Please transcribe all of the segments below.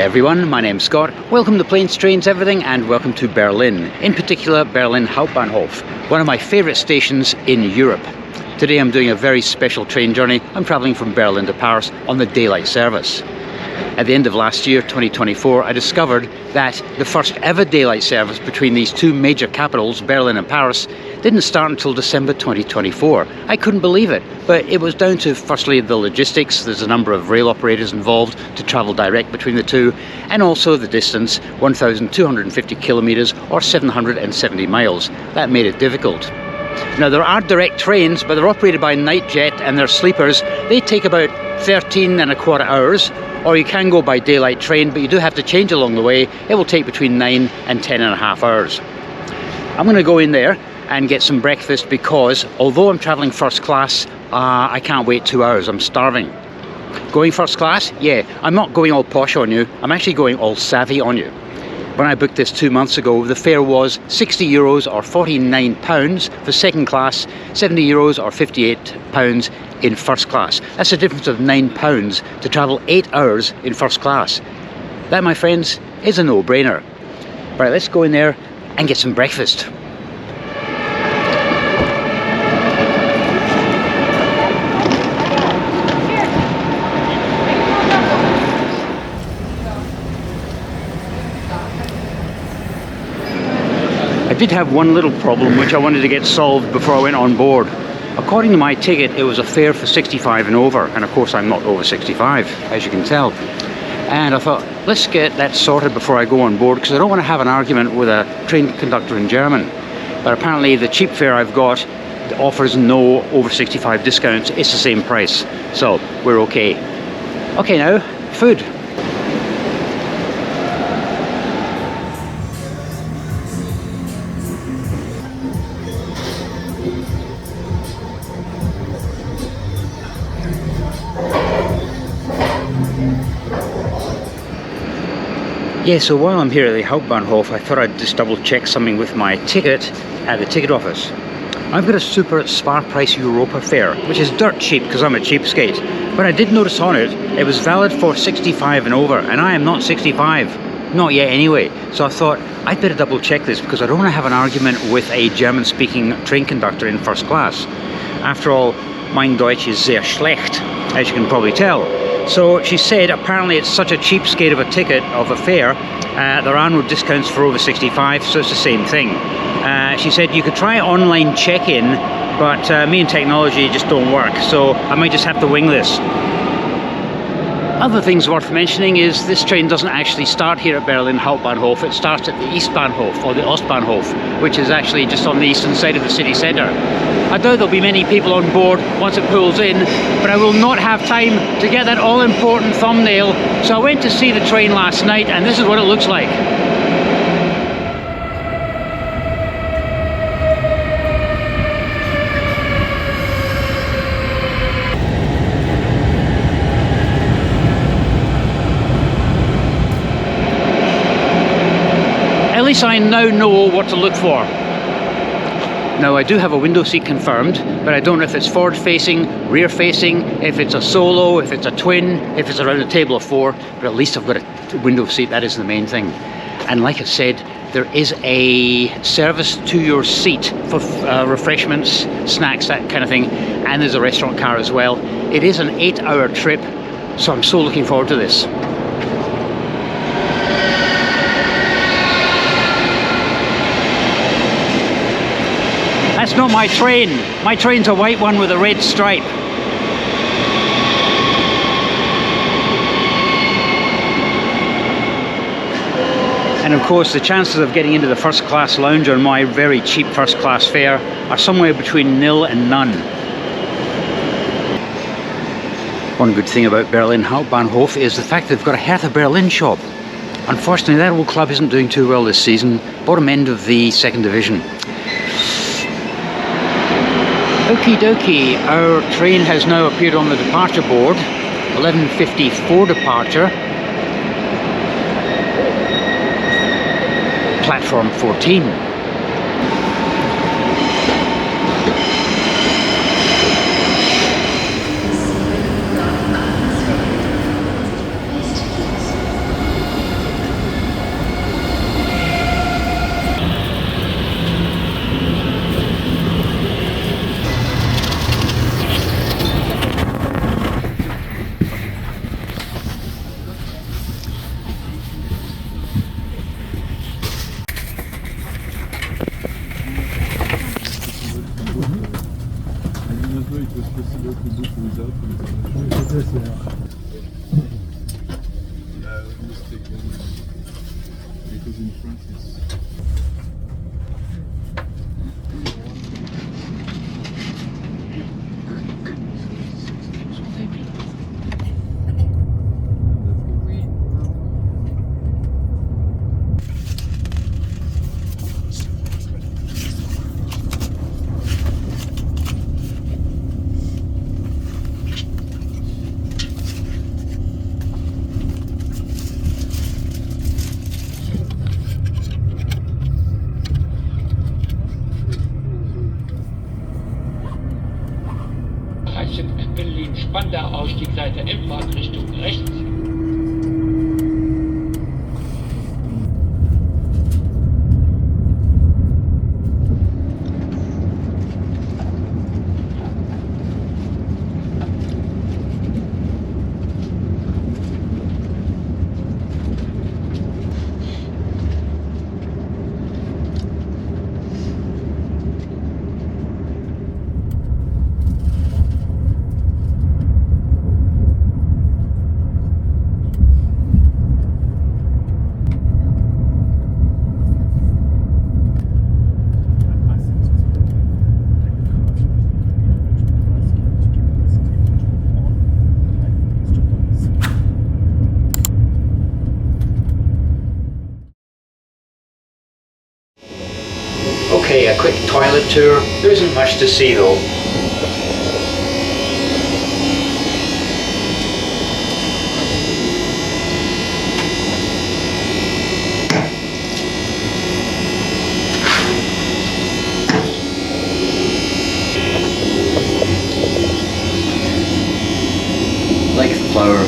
everyone, my name's Scott. Welcome to Planes, Trains, Everything, and welcome to Berlin. In particular, Berlin Hauptbahnhof, one of my favourite stations in Europe. Today I'm doing a very special train journey. I'm travelling from Berlin to Paris on the daylight service. At the end of last year, 2024, I discovered that the first ever daylight service between these two major capitals, Berlin and Paris, didn't start until December 2024. I couldn't believe it, but it was down to, firstly, the logistics. There's a number of rail operators involved to travel direct between the two, and also the distance, 1,250 kilometres or 770 miles. That made it difficult. Now, there are direct trains, but they're operated by Nightjet, and they're sleepers. They take about 13.25 hours, or you can go by daylight train, but you do have to change along the way. It will take between 9 and 10.5 hours. I'm going to go in there and get some breakfast because although I'm travelling first class, I can't wait 2 hours. I'm starving. Going first class? Yeah, I'm not going all posh on you. I'm actually going all savvy on you. When I booked this 2 months ago, the fare was €60 or £49 for second class, €70 or £58 in first class. That's a difference of £9 to travel 8 hours in first class. That, my friends, is a no-brainer. Right, let's go in there and get some breakfast. I did have one little problem which I wanted to get solved before I went on board. According to my ticket, it was a fare for 65 and over, and of course I'm not over 65, as you can tell. And I thought, let's get that sorted before I go on board, because I don't want to have an argument with a train conductor in German. But apparently the cheap fare I've got offers no over 65 discounts. It's the same price, so we're okay. Okay, now, food. Yeah, so while I'm here at the Hauptbahnhof, I thought I'd just double check something with my ticket at the ticket office. I've got a super Sparpreis Europa fare, which is dirt cheap because I'm a cheapskate. But I did notice on it, it was valid for 65 and over, and I am not 65. Not yet anyway. So I thought, I'd better double check this because I don't want to have an argument with a German-speaking train conductor in first class. After all, mein Deutsch is sehr schlecht, as you can probably tell. So she said apparently it's such a cheapskate of a ticket, of a fare, there are no discounts for over 65, so it's the same thing. She said you could try online check-in, but me and technology just don't work, so I might just have to wing this. Other things worth mentioning is this train doesn't actually start here at Berlin Hauptbahnhof. It starts at the Eastbahnhof, or the Ostbahnhof, which is actually just on the eastern side of the city centre. I doubt there'll be many people on board once it pulls in, but I will not have time to get that all-important thumbnail. So I went to see the train last night, and this is what it looks like. At least I now know what to look for. Now, I do have a window seat confirmed, but I don't know if it's forward facing, rear facing, if it's a solo, if it's a twin, if it's around a table of four, but at least I've got a window seat. That is the main thing. And like I said, there is a service to your seat for refreshments, snacks, that kind of thing, and there's a restaurant car as well. It is an 8-hour trip, so I'm so looking forward to this. That's not my train. My train's a white one with a red stripe. And of course, the chances of getting into the first class lounge on my very cheap first class fare are somewhere between nil and none. One good thing about Berlin Hauptbahnhof is the fact they've got a Hertha Berlin shop. Unfortunately, that old club isn't doing too well this season. Bottom end of the second division. Okie dokie, our train has now appeared on the departure board. 11:54 departure. Platform 14. Because in France it's Berlin-Spandau, Ausstiegsseite Endmark Richtung rechts. Okay, a quick toilet tour. There isn't much to see though. Like the flower.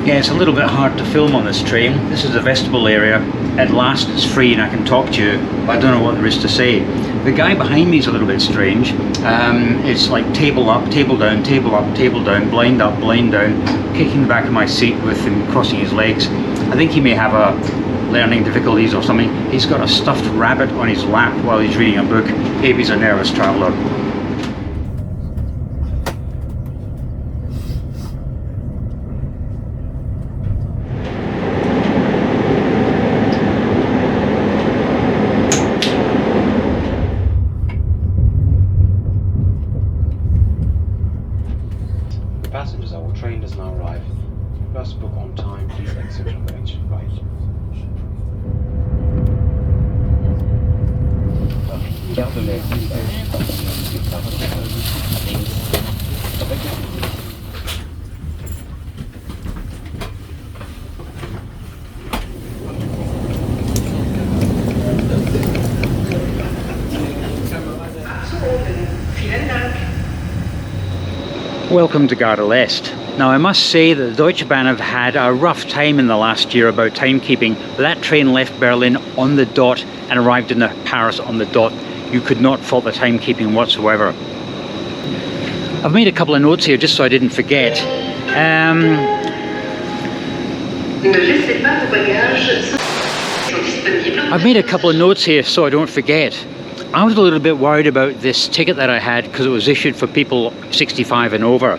Yeah, it's a little bit hard to film on this train. This is the vestibule area. At last it's free and I can talk to you, but I don't know what there is to say. The guy behind me is a little bit strange. It's like table up, table down, table up, table down, blind up, blind down, kicking the back of my seat with him crossing his legs. I think he may have learning difficulties or something. He's got a stuffed rabbit on his lap while he's reading a book. Maybe he's a nervous traveller. Passengers, our train does now arrive. First book on time, please exit on the exit right. Welcome to Gare de l'Est. Now I must say that the Deutsche Bahn have had a rough time in the last year about timekeeping. That train left Berlin on the dot and arrived in Paris on the dot. You could not fault the timekeeping whatsoever. I've made a couple of notes here just so I didn't forget. I've made a couple of notes here so I don't forget. I was a little bit worried about this ticket that I had because it was issued for people 65 and over.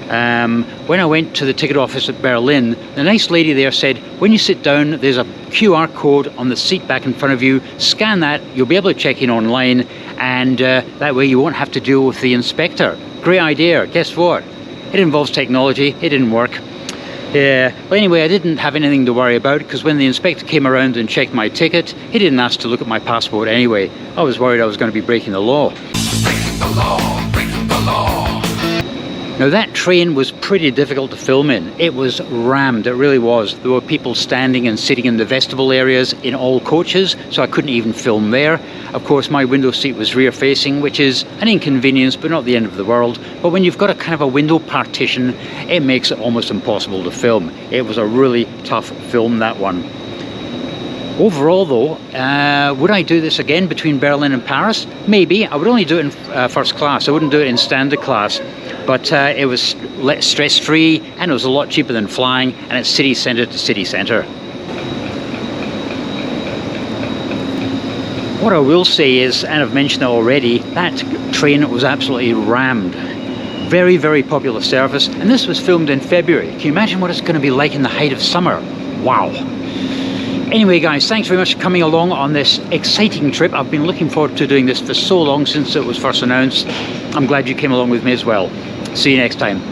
When I went to the ticket office at Berlin, the nice lady there said, when you sit down, there's a QR code on the seat back in front of you. Scan that, you'll be able to check in online, and that way you won't have to deal with the inspector. Great idea. Guess what? It involves technology. It didn't work. Yeah, but anyway, I didn't have anything to worry about because when the inspector came around and checked my ticket, he didn't ask to look at my passport anyway. I was worried I was going to be breaking the law. Breaking the law, breaking the law. Now that train was pretty difficult to film in. It was rammed, it really was. There were people standing and sitting in the vestibule areas in all coaches, so I couldn't even film there. Of course, my window seat was rear facing, which is an inconvenience, but not the end of the world. But when you've got a kind of a window partition, it makes it almost impossible to film. It was a really tough film, that one. Overall though, would I do this again between Berlin and Paris? Maybe. I would only do it in first class. I wouldn't do it in standard class. But it was stress-free, and it was a lot cheaper than flying, and it's city centre to city centre. What I will say is, and I've mentioned it already, that train was absolutely rammed. Very, very popular service, and this was filmed in February. Can you imagine what it's going to be like in the height of summer? Wow. Anyway guys, thanks very much for coming along on this exciting trip. I've been looking forward to doing this for so long since it was first announced. I'm glad you came along with me as well. See you next time.